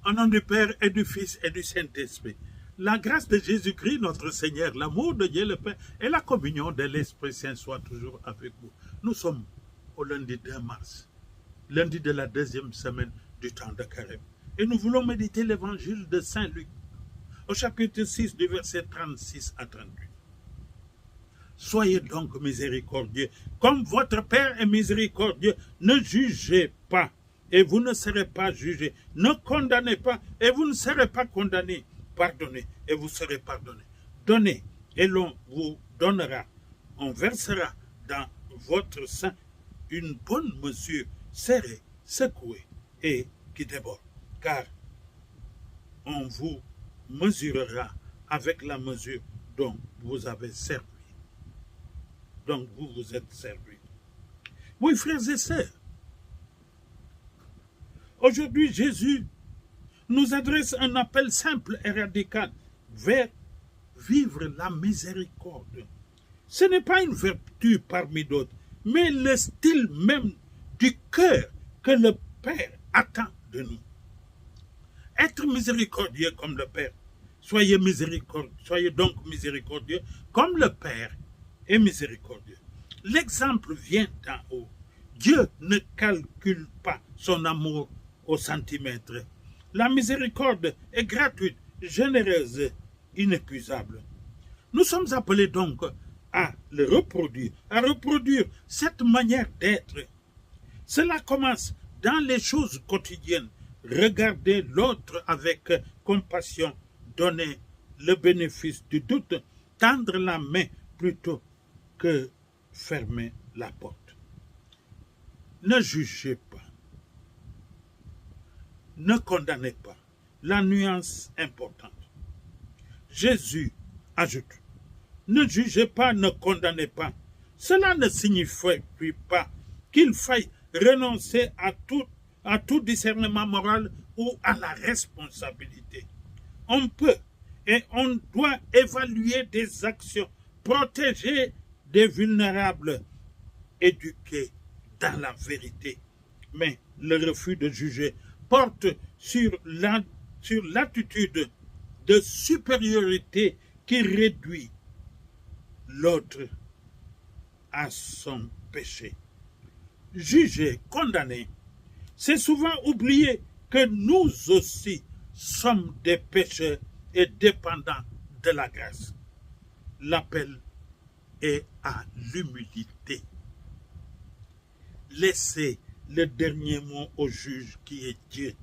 Au nom du Père et du Fils et du Saint-Esprit. La grâce de Jésus-Christ, notre Seigneur, l'amour de Dieu le Père et la communion de l'Esprit Saint soient toujours avec vous. Nous sommes au lundi 2 mars, lundi de la deuxième semaine du temps de Carême. Et nous voulons méditer l'évangile de Saint Luc, au chapitre 6, du verset 36 à 38. Soyez donc miséricordieux, comme votre Père est miséricordieux. Ne jugez pas, et vous ne serez pas jugés. Ne condamnez pas, et vous ne serez pas condamnés. Pardonnez, et vous serez pardonnés. Donnez, et l'on vous donnera. On versera dans votre sein une bonne mesure, serrée, secouée, et qui déborde. Car on vous mesurera avec la mesure dont vous avez servi. Donc vous vous êtes servis. Oui, frères et sœurs, aujourd'hui Jésus nous adresse un appel simple et radical vers vivre la miséricorde. Ce n'est pas une vertu parmi d'autres, mais le style même du cœur que le Père attend de nous. Être miséricordieux comme le Père. Soyez donc miséricordieux comme le Père est miséricordieux. L'exemple vient d'en haut. Dieu ne calcule pas son amour au centimètre. La miséricorde est gratuite, généreuse, inépuisable. Nous sommes appelés donc à le reproduire, à reproduire cette manière d'être. Cela commence dans les choses quotidiennes. Regarder l'autre avec compassion, donner le bénéfice du doute, tendre la main plutôt que fermer la porte. Ne jugez pas. Ne condamnez pas. La nuance importante. Jésus ajoute, ne jugez pas, ne condamnez pas. Cela ne signifie pas qu'il faille renoncer à tout discernement moral ou à la responsabilité. On peut et on doit évaluer des actions, protéger des vulnérables, éduquer dans la vérité. Mais le refus de juger porte sur l'attitude de supériorité qui réduit l'autre à son péché. Juger, condamner, c'est souvent oublier que nous aussi sommes des pécheurs et dépendants de la grâce. L'appel est à l'humilité. Laissez le dernier mot au juge qui est Dieu.